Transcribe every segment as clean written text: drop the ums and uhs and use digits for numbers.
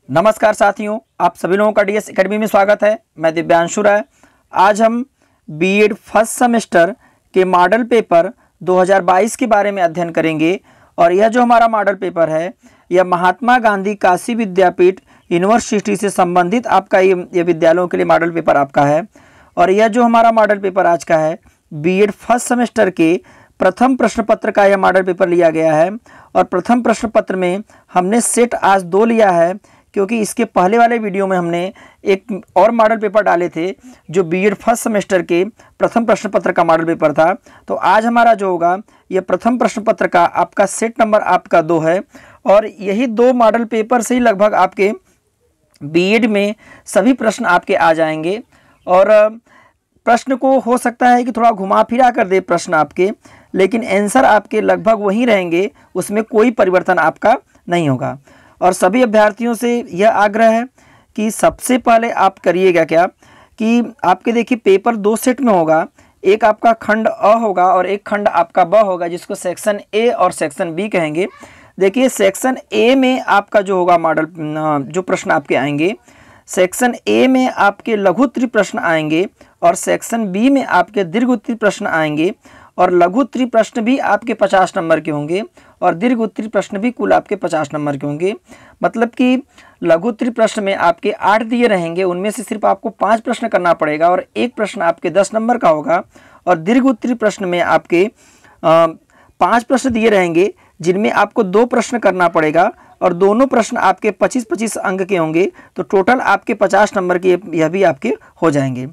नमस्कार साथियों, आप सभी लोगों का डीएस एकेडमी में स्वागत है। मैं दिव्यांशु राय। आज हम बीएड फर्स्ट सेमेस्टर के मॉडल पेपर 2022 के बारे में अध्ययन करेंगे। और यह जो हमारा मॉडल पेपर है, यह महात्मा गांधी काशी विद्यापीठ यूनिवर्सिटी से संबंधित आपका ये विद्यालयों के लिए मॉडल पेपर आपका है। और यह जो हमारा मॉडल पेपर आज का है, बीएड फर्स्ट सेमेस्टर के प्रथम प्रश्न पत्र का यह मॉडल पेपर लिया गया है। और प्रथम प्रश्न पत्र में हमने सेट आज 2 लिया है, क्योंकि इसके पहले वाले वीडियो में हमने एक और मॉडल पेपर डाले थे जो बीएड फर्स्ट सेमेस्टर के प्रथम प्रश्न पत्र का मॉडल पेपर था। तो आज हमारा जो होगा, यह प्रथम प्रश्न पत्र का आपका सेट नंबर आपका 2 है। और यही 2 मॉडल पेपर से ही लगभग आपके बीएड में सभी प्रश्न आपके आ जाएंगे। और प्रश्न को हो सकता है कि थोड़ा घुमा फिरा कर दे प्रश्न आपके, लेकिन आंसर आपके लगभग वही रहेंगे, उसमें कोई परिवर्तन आपका नहीं होगा। और सभी अभ्यर्थियों से यह आग्रह है कि सबसे पहले आप करिएगा क्या कि आपके देखिए पेपर 2 सेट में होगा। एक आपका खंड अ होगा और एक खंड आपका ब होगा, जिसको सेक्शन ए और सेक्शन बी कहेंगे। देखिए सेक्शन ए में आपका जो होगा मॉडल जो प्रश्न आपके आएंगे, सेक्शन ए में आपके लघु उत्तरी प्रश्न आएंगे और सेक्शन बी में आपके दीर्घ उत्तरी प्रश्न आएंगे। और लघु उत्तरी प्रश्न भी आपके 50 नंबर के होंगे और दीर्घ उत्तरी प्रश्न भी कुल आपके 50 नंबर के होंगे। मतलब कि लघु उत्तरी प्रश्न में आपके 8 दिए रहेंगे, उनमें से सिर्फ आपको 5 प्रश्न करना पड़ेगा और एक प्रश्न आपके 10 नंबर का होगा। और दीर्घ उत्तरी प्रश्न में आपके 5 प्रश्न दिए रहेंगे, जिनमें आपको 2 प्रश्न करना पड़ेगा और दोनों प्रश्न आपके 25-25 अंक के होंगे। तो टोटल आपके 50 नंबर के यह भी आपके हो जाएंगे।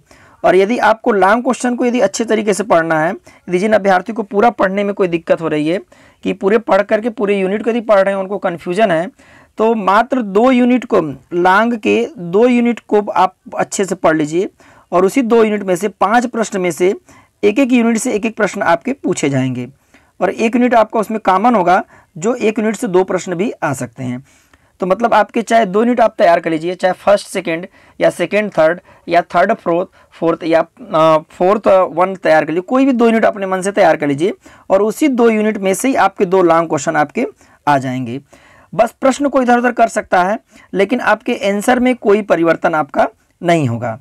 और यदि आपको लॉन्ग क्वेश्चन को यदि अच्छे तरीके से पढ़ना है, यदि जिन अभ्यर्थियों को पूरा पढ़ने में कोई दिक्कत हो रही है कि पूरे पढ़ करके पूरे यूनिट को यदि पढ़ रहे हैं, उनको कन्फ्यूजन है, तो मात्र 2 यूनिट को, लॉन्ग के 2 यूनिट को आप अच्छे से पढ़ लीजिए। और उसी 2 यूनिट में से 5 प्रश्न में से एक यूनिट से एक प्रश्न आपके पूछे जाएंगे। और 1 यूनिट आपका उसमें कॉमन होगा, जो 1 यूनिट से 2 प्रश्न भी आ सकते हैं। तो मतलब आपके चाहे 2 यूनिट आप तैयार कर लीजिए, चाहे फर्स्ट सेकंड या सेकंड थर्ड या थर्ड फोर्थ या फोर्थ 1 तैयार कर लीजिए। कोई भी 2 यूनिट अपने मन से तैयार कर लीजिए और उसी 2 यूनिट में से ही आपके 2 लॉन्ग क्वेश्चन आपके आ जाएंगे। बस प्रश्न को इधर उधर कर सकता है, लेकिन आपके आंसर में कोई परिवर्तन आपका नहीं होगा।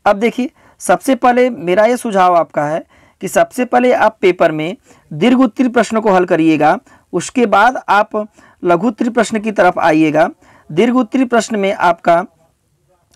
अब देखिए, सबसे पहले मेरा ये सुझाव आपका है कि सबसे पहले आप पेपर में दीर्घ उत्तरी प्रश्न को हल करिएगा, उसके बाद आप लघु उत्तरी प्रश्न की तरफ आइएगा। दीर्घ उत्तरी प्रश्न में आपका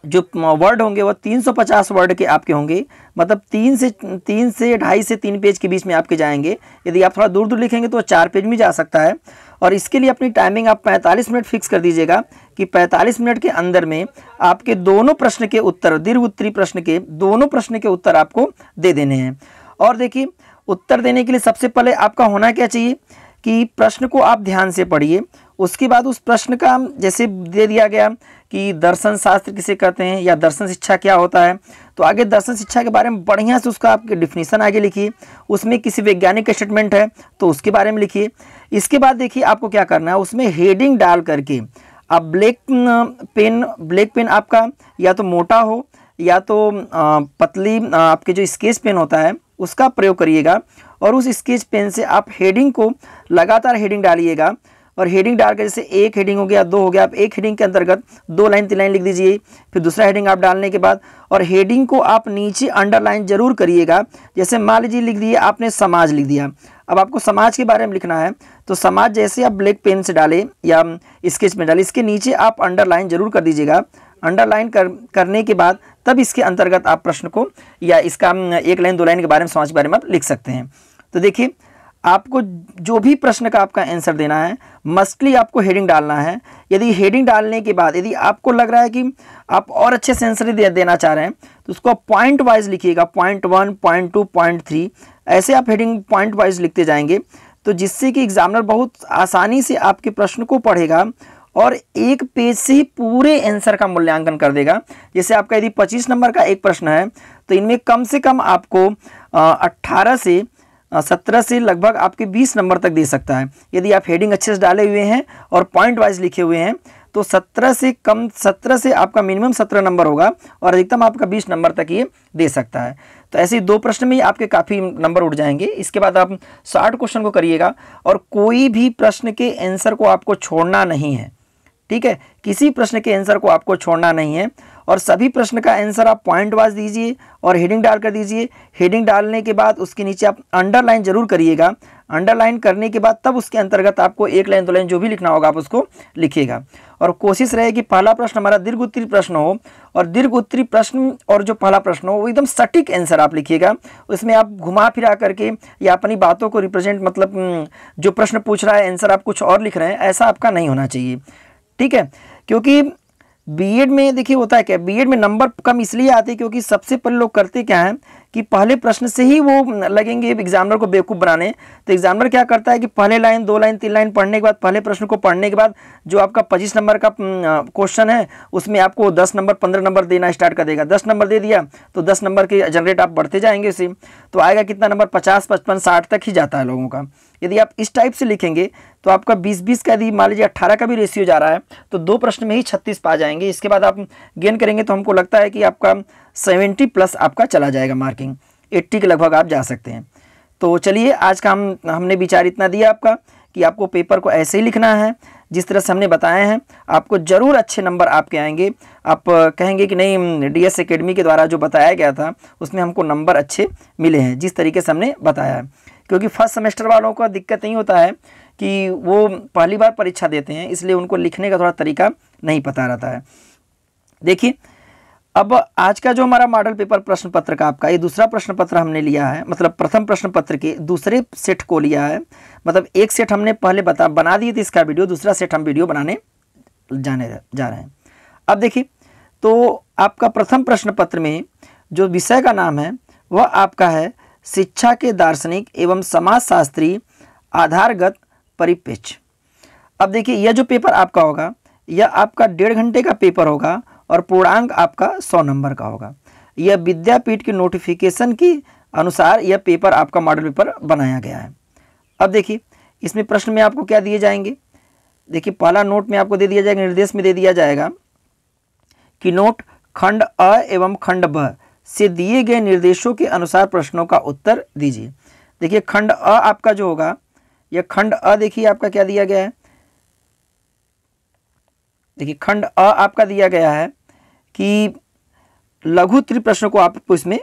जो वर्ड होंगे वो 350 वर्ड के आपके होंगे, मतलब 3 से 2.5 से 3 पेज के बीच में आपके जाएंगे। यदि आप थोड़ा दूर दूर लिखेंगे तो 4 पेज में जा सकता है। और इसके लिए अपनी टाइमिंग आप 45 मिनट फिक्स कर दीजिएगा कि 45 मिनट के अंदर में आपके दोनों प्रश्न के उत्तर, दीर्घ उत्तरी प्रश्न के दोनों प्रश्न के उत्तर आपको दे देने हैं। और देखिए, उत्तर देने के लिए सबसे पहले आपका होना क्या चाहिए कि प्रश्न को आप ध्यान से पढ़िए। उसके बाद उस प्रश्न का जैसे दे दिया गया कि दर्शन शास्त्र किसे कहते हैं या दर्शन शिक्षा क्या होता है, तो आगे दर्शन शिक्षा के बारे में बढ़िया से उसका आप डिफिनीसन आगे लिखिए। उसमें किसी वैज्ञानिक का स्टेटमेंट है तो उसके बारे में लिखिए। इसके बाद देखिए आपको क्या करना है, उसमें हेडिंग डाल करके आप ब्लैक पेन आपका या तो मोटा हो या तो पतली आपके जो स्केच पेन होता है उसका प्रयोग करिएगा। और उस स्केच पेन से आप हेडिंग को लगातार हेडिंग डालिएगा। और हेडिंग डालकर जैसे 1 हेडिंग हो गया, 2 हो गया, आप 1 हेडिंग के अंतर्गत 2 लाइन 3 लाइन लिख दीजिए। फिर दूसरा हेडिंग आप डालने के बाद और हेडिंग को आप नीचे अंडरलाइन जरूर करिएगा। जैसे मान लीजिए लिख दिए आपने समाज लिख दिया, अब आपको समाज के बारे में लिखना है, तो समाज जैसे आप ब्लैक पेन से डालें या स्केच में डालें, इसके नीचे आप अंडरलाइन जरूर कर दीजिएगा। अंडरलाइन करने के बाद तब इसके अंतर्गत आप प्रश्न को या इसका 1 लाइन 2 लाइन के बारे में, समाज के बारे में आप लिख सकते हैं। तो देखिए, आपको जो भी प्रश्न का आपका आंसर देना है, मस्टली आपको हेडिंग डालना है। यदि हेडिंग डालने के बाद यदि आपको लग रहा है कि आप और अच्छे से आंसर देना चाह रहे हैं, तो उसको आप पॉइंट वाइज लिखिएगा, पॉइंट 1, पॉइंट 2, पॉइंट 3, ऐसे आप हेडिंग पॉइंट वाइज लिखते जाएंगे। तो जिससे कि एग्जामिनर बहुत आसानी से आपके प्रश्न को पढ़ेगा और एक पेज से ही पूरे आंसर का मूल्यांकन कर देगा। जैसे आपका यदि 25 नंबर का एक प्रश्न है, तो इनमें कम से कम आपको 18 से 17 से लगभग आपके 20 नंबर तक दे सकता है। यदि आप हेडिंग अच्छे से डाले हुए हैं और पॉइंट वाइज लिखे हुए हैं, तो 17 से आपका मिनिमम 17 नंबर होगा और अधिकतम आपका 20 नंबर तक ये दे सकता है। तो ऐसे ही 2 प्रश्न में ही आपके काफ़ी नंबर उठ जाएंगे। इसके बाद आप 60 क्वेश्चन को करिएगा और कोई भी प्रश्न के आंसर को आपको छोड़ना नहीं है। ठीक है, किसी प्रश्न के आंसर को आपको छोड़ना नहीं है और सभी प्रश्न का आंसर आप पॉइंट वाइज दीजिए और हेडिंग डाल कर दीजिए। हेडिंग डालने के बाद उसके नीचे आप अंडरलाइन जरूर करिएगा। अंडरलाइन करने के बाद तब उसके अंतर्गत आपको 1 लाइन 2 लाइन जो भी लिखना होगा आप उसको लिखिएगा। और कोशिश रहे कि पहला प्रश्न हमारा दीर्घ उत्तरी प्रश्न हो और दीर्घ उत्तरी प्रश्न और जो पहला प्रश्न हो वो एकदम सटीक आंसर आप लिखिएगा। उसमें आप घुमा फिरा करके या अपनी बातों को रिप्रेजेंट, मतलब जो प्रश्न पूछ रहा है आंसर आप कुछ और लिख रहे हैं, ऐसा आपका नहीं होना चाहिए। ठीक है, क्योंकि बीएड में देखिए होता है क्या, बीएड में नंबर कम इसलिए आते हैं क्योंकि सबसे पहले लोग करते क्या है कि पहले प्रश्न से ही वो लगेंगे एग्जामिनर को बेवकूफ़ बनाने। तो एग्जामिनर क्या करता है कि पहले लाइन 2 लाइन 3 लाइन पढ़ने के बाद, पहले प्रश्न को पढ़ने के बाद जो आपका 25 नंबर का क्वेश्चन है उसमें आपको 10 नंबर 15 नंबर देना स्टार्ट कर देगा। 10 नंबर दे दिया तो 10 नंबर के जनरेट आप बढ़ते जाएंगे उसे, तो आएगा कितना नंबर 50 55 60 तक ही जाता है लोगों का। यदि आप इस टाइप से लिखेंगे तो आपका 20-20 का, यदि मान लीजिए 18 का भी रेशियो जा रहा है तो 2 प्रश्न में ही 36 पा जाएंगे। इसके बाद आप गेन करेंगे तो हमको लगता है कि आपका 70+ आपका चला जाएगा, मार्किंग 80 के लगभग आप जा सकते हैं। तो चलिए आज का हमने विचार इतना दिया आपका कि आपको पेपर को ऐसे ही लिखना है जिस तरह से हमने बताए हैं। आपको ज़रूर अच्छे नंबर आपके आएंगे। आप कहेंगे कि नहीं डीएस एकेडमी के द्वारा जो बताया गया था उसमें हमको नंबर अच्छे मिले हैं जिस तरीके से हमने बताया है। क्योंकि फर्स्ट सेमेस्टर वालों का दिक्कत नहीं होता है कि वो पहली बार परीक्षा देते हैं, इसलिए उनको लिखने का थोड़ा तरीका नहीं पता रहता है। देखिए अब आज का जो हमारा मॉडल पेपर प्रश्न पत्र का आपका ये दूसरा प्रश्न पत्र हमने लिया है, मतलब प्रथम प्रश्न पत्र के दूसरे सेट को लिया है। मतलब एक सेट हमने पहले बना दिए थे इसका वीडियो, दूसरा सेट हम वीडियो बनाने जा रहे हैं। अब देखिए तो आपका प्रथम प्रश्न पत्र में जो विषय का नाम है वह आपका है शिक्षा के दार्शनिक एवं समाजशास्त्री आधारगत परिप्रेक्ष्य। अब देखिए यह जो पेपर आपका होगा यह आपका 1.5 घंटे का पेपर होगा और पूर्णांक आपका 100 नंबर का होगा। यह विद्यापीठ के नोटिफिकेशन के अनुसार यह पेपर आपका मॉडल पेपर बनाया गया है। अब देखिए इसमें प्रश्न में आपको क्या दिए जाएंगे। देखिए पहला नोट में आपको दे दिया जाएगा, निर्देश में दे दिया जाएगा कि नोट खंड अ एवं खंड ब से दिए गए निर्देशों के अनुसार प्रश्नों का उत्तर दीजिए। देखिए खंड अ आपका जो होगा, यह खंड अ देखिए आपका क्या दिया गया है। देखिए खंड अ आपका दिया गया है कि लघु उत्तरी प्रश्नों को आपको इसमें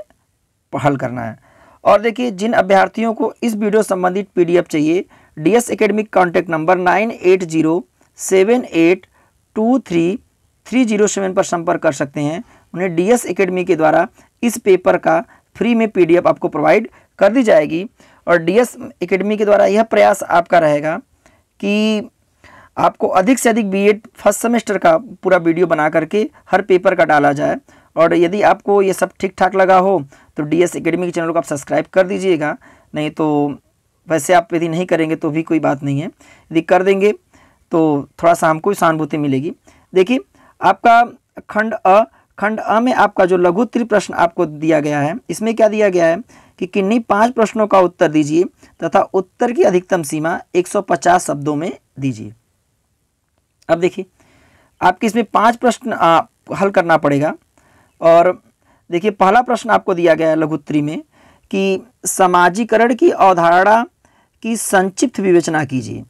हल करना है। और देखिए जिन अभ्यर्थियों को इस वीडियो संबंधित पीडीएफ चाहिए, डीएस एकेडमिक कॉन्टैक्ट नंबर 9807823307 पर संपर्क कर सकते हैं। उन्हें डीएस एकेडमी के द्वारा इस पेपर का फ्री में पीडीएफ आपको प्रोवाइड कर दी जाएगी। और डीएस एकेडमी के द्वारा यह प्रयास आपका रहेगा कि आपको अधिक से अधिक बीएड फर्स्ट सेमेस्टर का पूरा वीडियो बना करके हर पेपर का डाला जाए। और यदि आपको ये सब ठीक ठाक लगा हो तो डीएस एकेडमी के चैनल को आप सब्सक्राइब कर दीजिएगा। नहीं तो वैसे आप यदि नहीं करेंगे तो भी कोई बात नहीं है, यदि कर देंगे तो थोड़ा सा हमको सहानुभूति मिलेगी। देखिए आपका खंड अ में आपका जो लघु उत्तरी प्रश्न आपको दिया गया है, इसमें क्या दिया गया है कि किन्हीं 5 प्रश्नों का उत्तर दीजिए तथा उत्तर की अधिकतम सीमा 150 शब्दों में दीजिए। अब देखिए आपके इसमें 5 प्रश्न हल करना पड़ेगा। और देखिए पहला प्रश्न आपको दिया गया है लघु उत्तरी में कि समाजीकरण की अवधारणा की संक्षिप्त विवेचना कीजिए।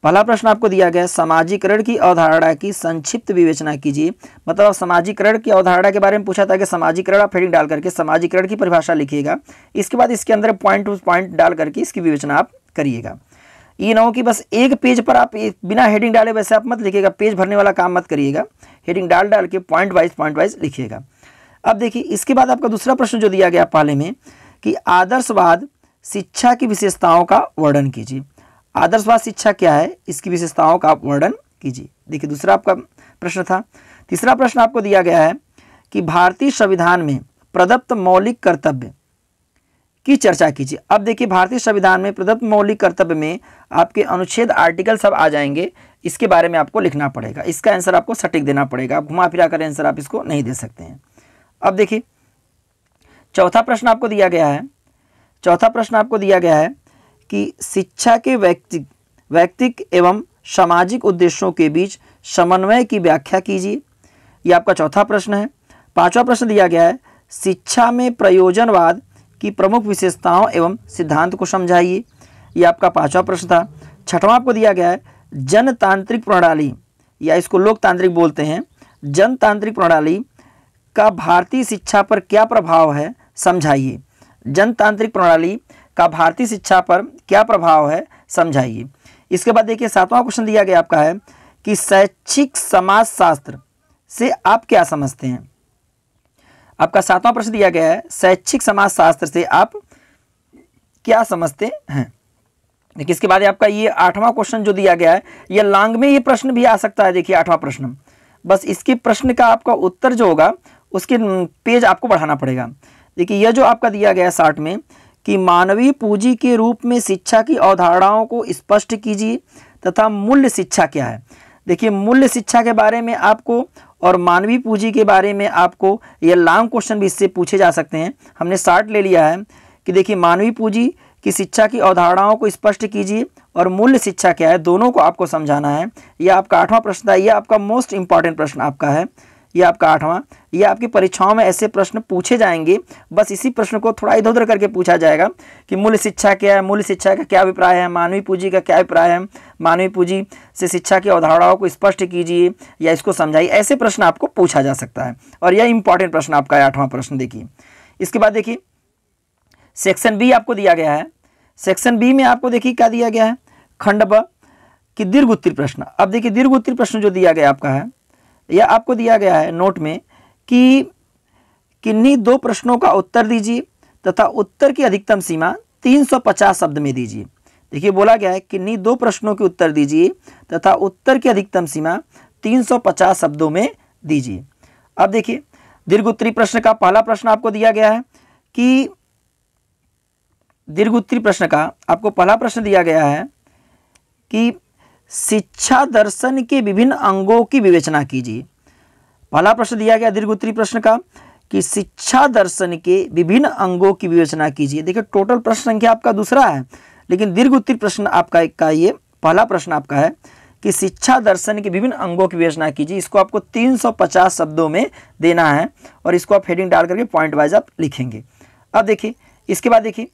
पहला प्रश्न आपको दिया गया है समाजीकरण की अवधारणा की संक्षिप्त विवेचना कीजिए। मतलब समाजीकरण की अवधारणा के बारे में पूछा था कि समाजीकरण आप हेडिंग डाल करके समाजीकरण की परिभाषा लिखिएगा। इसके बाद इसके अंदर पॉइंट टू पॉइंट डाल करके इसकी विवेचना आप करिएगा। ये ना हो कि बस एक पेज पर आप बिना हेडिंग डाले वैसे आप मत लिखिएगा, पेज भरने वाला काम मत करिएगा। हेडिंग डाल के पॉइंट वाइज लिखिएगा। अब देखिए इसके बाद आपका दूसरा प्रश्न जो दिया गया पहले में कि आदर्शवाद शिक्षा की विशेषताओं का वर्णन कीजिए। आदर्शवाद शिक्षा क्या है, इसकी विशेषताओं का आप वर्णन कीजिए। देखिए दूसरा आपका प्रश्न था। तीसरा प्रश्न आपको दिया गया है कि भारतीय संविधान में प्रदत्त मौलिक कर्तव्य की चर्चा कीजिए। अब देखिए भारतीय संविधान में प्रदत्त मौलिक कर्तव्य में आपके अनुच्छेद आर्टिकल सब आ जाएंगे, इसके बारे में आपको लिखना पड़ेगा। इसका आंसर आपको सटीक देना पड़ेगा, घुमा फिरा कर आंसर आप इसको नहीं दे सकते हैं। अब देखिए चौथा प्रश्न आपको दिया गया है। चौथा प्रश्न आपको दिया गया है कि शिक्षा के वैयक्तिक एवं सामाजिक उद्देश्यों के बीच समन्वय की व्याख्या कीजिए। ये आपका चौथा प्रश्न है। पांचवा प्रश्न दिया गया है शिक्षा में प्रयोजनवाद की प्रमुख विशेषताओं एवं सिद्धांत को समझाइए। ये आपका पांचवा प्रश्न था। छठवां आपको दिया गया है जनतांत्रिक प्रणाली या इसको लोकतांत्रिक बोलते हैं, जनतांत्रिक प्रणाली का भारतीय शिक्षा पर क्या प्रभाव है समझाइए। जनतांत्रिक प्रणाली का भारतीय शिक्षा पर क्या प्रभाव है समझाइए। इसके बाद देखिए 7वां क्वेश्चन दिया गया आपका है कि शैक्षिक समाजशास्त्र से आप क्या समझते हैं। आपका 7वां प्रश्न दिया गया है, शैक्षिक समाजशास्त्र से आप क्या समझते हैं। देखिए इसके बाद आपका ये 8वां क्वेश्चन जो दिया गया है, ये लॉन्ग में ये प्रश्न भी आ सकता है। देखिए 8वां प्रश्न, बस इसके प्रश्न का आपका उत्तर जो होगा उसके पेज आपको बढ़ाना पड़ेगा। देखिए यह जो आपका दिया गया है 60 में कि मानवीय पूंजी के रूप में शिक्षा की अवधारणाओं को स्पष्ट कीजिए तथा मूल्य शिक्षा क्या है। देखिए मूल्य शिक्षा के बारे में आपको और मानवीय पूंजी के बारे में आपको ये लॉन्ग क्वेश्चन भी इससे पूछे जा सकते हैं। हमने 60 ले लिया है कि देखिए मानवीय पूंजी की शिक्षा की अवधारणाओं को स्पष्ट कीजिए और मूल्य शिक्षा क्या है, दोनों को आपको समझाना है। यह आपका 8वां प्रश्न था, यह आपका मोस्ट इंपॉर्टेंट प्रश्न आपका है, यह आपका 8वां। यह आपकी परीक्षाओं में ऐसे प्रश्न पूछे जाएंगे, बस इसी प्रश्न को थोड़ा इधर उधर करके पूछा जाएगा कि मूल्य शिक्षा क्या है, मूल्य शिक्षा का क्या अभिप्राय है, मानवीय पूंजी का क्या अभिप्राय है, मानवीय पूंजी से शिक्षा की अवधारणाओं को स्पष्ट कीजिए या इसको समझाइए। ऐसे प्रश्न आपको पूछा जा सकता है और यह इंपॉर्टेंट प्रश्न आपका है 8वां प्रश्न। देखिए इसके बाद देखिए सेक्शन बी आपको दिया गया है। सेक्शन बी में आपको देखिए क्या दिया गया है, खंड ब कि दीर्घ उत्तरीय प्रश्न। अब देखिए दीर्घ उत्तरीय प्रश्न जो दिया गया आपका है, यह आपको दिया गया है नोट में कि किन्हीं 2 प्रश्नों का उत्तर दीजिए तथा उत्तर की अधिकतम सीमा 350 शब्द में दीजिए। देखिए बोला गया है किन्हीं 2 प्रश्नों के उत्तर दीजिए तथा उत्तर की अधिकतम सीमा 350 शब्दों में दीजिए। अब देखिए दीर्घ उत्तरीय प्रश्न का पहला प्रश्न आपको दिया गया है कि दीर्घ उत्तरीय प्रश्न का आपको पहला प्रश्न दिया गया है कि शिक्षा दर्शन के विभिन्न अंगों की विवेचना कीजिए। पहला प्रश्न दिया गया दीर्घ उत्तरीय प्रश्न का कि शिक्षा दर्शन के विभिन्न अंगों की विवेचना कीजिए। देखिए टोटल प्रश्न संख्या आपका दूसरा है, लेकिन दीर्घ उत्तरीय प्रश्न आपका ये पहला प्रश्न आपका है कि शिक्षा दर्शन के विभिन्न अंगों की विवेचना कीजिए। इसको आपको 350 शब्दों में देना है और इसको आप हेडिंग डाल करके पॉइंट वाइज आप लिखेंगे। अब देखिए इसके बाद देखिए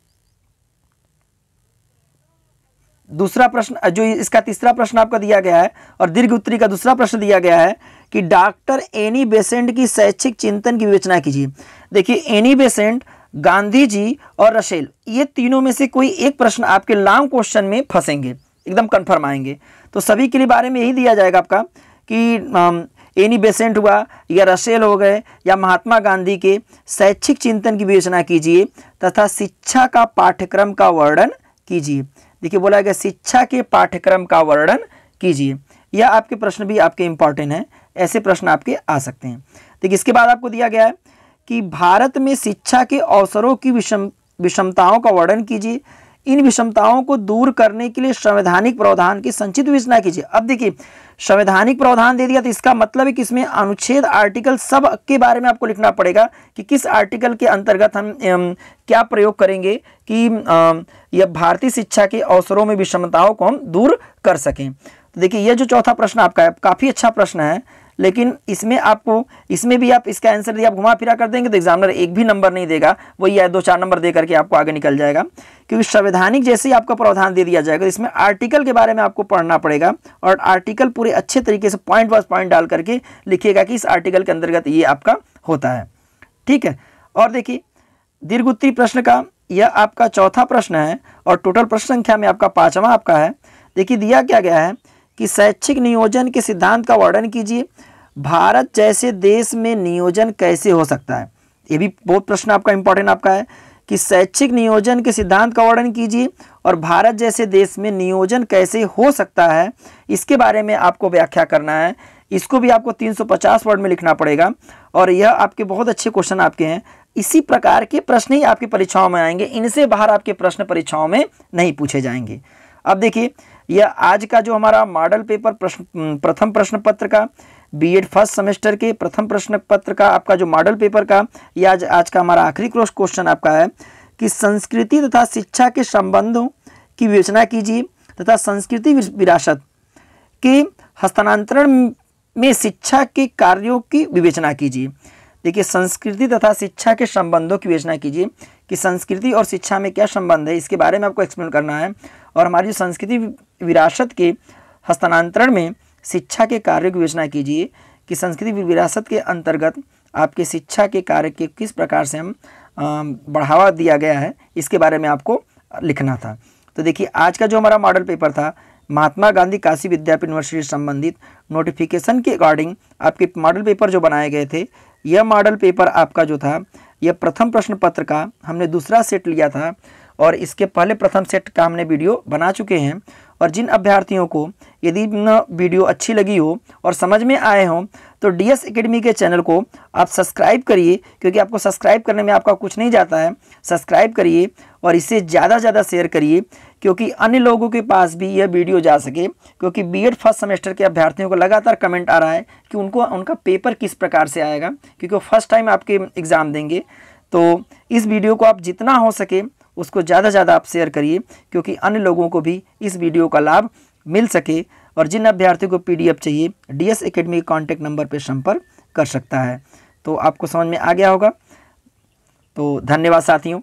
दूसरा प्रश्न जो इसका तीसरा प्रश्न आपका दिया गया है और दीर्घ उत्तरीय का दूसरा प्रश्न दिया गया है कि डॉक्टर एनी बेसेंट की शैक्षिक चिंतन की विवेचना कीजिए। देखिए एनी बेसेंट, गांधी जी और रसेल, ये तीनों में से कोई एक प्रश्न आपके लॉन्ग क्वेश्चन में फंसेंगे, एकदम कंफर्म आएंगे। तो सभी के लिए बारे में यही दिया जाएगा आपका कि एनी बेसेंट हुआ या रसेल हो गए या महात्मा गांधी के शैक्षिक चिंतन की विवेचना कीजिए तथा शिक्षा का पाठ्यक्रम का वर्णन कीजिए। देखिए बोला गया शिक्षा के पाठ्यक्रम का वर्णन कीजिए। यह आपके प्रश्न भी आपके इंपॉर्टेंट हैं, ऐसे प्रश्न आपके आ सकते हैं। देखिए इसके बाद आपको दिया गया है कि भारत में शिक्षा के अवसरों की विषमताओं का वर्णन कीजिए। इन विषमताओं को दूर करने के लिए संवैधानिक प्रावधान की संचित विवेचना कीजिए। अब देखिए संवैधानिक प्रावधान दे दिया तो इसका मतलब है कि इसमें अनुच्छेद आर्टिकल सब के बारे में आपको लिखना पड़ेगा कि किस आर्टिकल के अंतर्गत हम क्या प्रयोग करेंगे कि यह भारतीय शिक्षा के अवसरों में विषमताओं को हम दूर कर सकें। तो देखिए यह जो चौथा प्रश्न आपका है काफ़ी अच्छा प्रश्न है, लेकिन इसमें भी आप इसका आंसर दिया आप घुमा फिरा कर देंगे तो एग्जामिनर एक भी नंबर नहीं देगा, वही है 2-4 नंबर दे करके आपको आगे निकल जाएगा। क्योंकि संवैधानिक जैसे ही आपका प्रावधान दे दिया जाएगा तो इसमें आर्टिकल के बारे में आपको पढ़ना पड़ेगा और आर्टिकल पूरे अच्छे तरीके से पॉइंट वाइज पॉइंट डाल करके लिखिएगा कि इस आर्टिकल के अंतर्गत ये आपका होता है, ठीक है। और देखिए दीर्घ उत्तरीय प्रश्न का यह आपका चौथा प्रश्न है और टोटल प्रश्न संख्या में आपका 5वां आपका है। देखिए दिया क्या गया है कि शैक्षिक नियोजन के सिद्धांत का वर्णन कीजिए। भारत जैसे देश में नियोजन कैसे हो सकता है, ये भी बहुत प्रश्न आपका इंपॉर्टेंट आपका है कि शैक्षिक नियोजन के सिद्धांत का वर्णन कीजिए और भारत जैसे देश में नियोजन कैसे हो सकता है इसके बारे में आपको व्याख्या करना है। इसको भी आपको 350 वर्ड में लिखना पड़ेगा और यह आपके बहुत अच्छे क्वेश्चन आपके हैं। इसी प्रकार के प्रश्न ही आपकी परीक्षाओं में आएंगे, इनसे बाहर आपके प्रश्न परीक्षाओं में नहीं पूछे जाएंगे। अब देखिए यह आज का जो हमारा मॉडल पेपर प्रथम प्रश्न पत्र का बीएड फर्स्ट सेमेस्टर के प्रथम प्रश्न पत्र का आपका जो मॉडल पेपर का यह आज का हमारा आखिरी क्वेश्चन आपका है कि संस्कृति तथा शिक्षा के संबंधों की विवेचना कीजिए तथा संस्कृति विरासत के हस्तांतरण में शिक्षा के कार्यों की विवेचना कीजिए। देखिए संस्कृति तथा शिक्षा के संबंधों की विवेचना कीजिए कि संस्कृति और शिक्षा में क्या संबंध है, इसके बारे में आपको एक्सप्लेन करना है। और हमारी संस्कृति विरासत के हस्तांतरण में शिक्षा के कार्य की विवेचना कीजिए कि संस्कृति विरासत के अंतर्गत आपके शिक्षा के कार्य के किस प्रकार से हम बढ़ावा दिया गया है, इसके बारे में आपको लिखना था। तो देखिए आज का जो हमारा मॉडल पेपर था महात्मा गांधी काशी विद्यापीठ यूनिवर्सिटी से संबंधित नोटिफिकेशन के अकॉर्डिंग आपके मॉडल पेपर जो बनाए गए थे, यह मॉडल पेपर आपका जो था यह प्रथम प्रश्न पत्र का हमने दूसरा सेट लिया था और इसके पहले प्रथम सेट का हमने वीडियो बना चुके हैं। और जिन अभ्यर्थियों को यदि वीडियो अच्छी लगी हो और समझ में आए हों तो DS एकेडमी के चैनल को आप सब्सक्राइब करिए, क्योंकि आपको सब्सक्राइब करने में आपका कुछ नहीं जाता है। सब्सक्राइब करिए और इसे ज़्यादा से ज़्यादा शेयर करिए, क्योंकि अन्य लोगों के पास भी यह वीडियो जा सके। क्योंकि B.Ed फर्स्ट सेमेस्टर के अभ्यर्थियों को लगातार कमेंट आ रहा है कि उनका पेपर किस प्रकार से आएगा, क्योंकि वो फर्स्ट टाइम आपके एग्ज़ाम देंगे। तो इस वीडियो को आप जितना हो सके उसको ज़्यादा से ज़्यादा आप शेयर करिए, क्योंकि अन्य लोगों को भी इस वीडियो का लाभ मिल सके। और जिन अभ्यर्थियों को PDF चाहिए DS एकेडमी के कॉन्टैक्ट नंबर पर संपर्क कर सकता है। तो आपको समझ में आ गया होगा। तो धन्यवाद साथियों।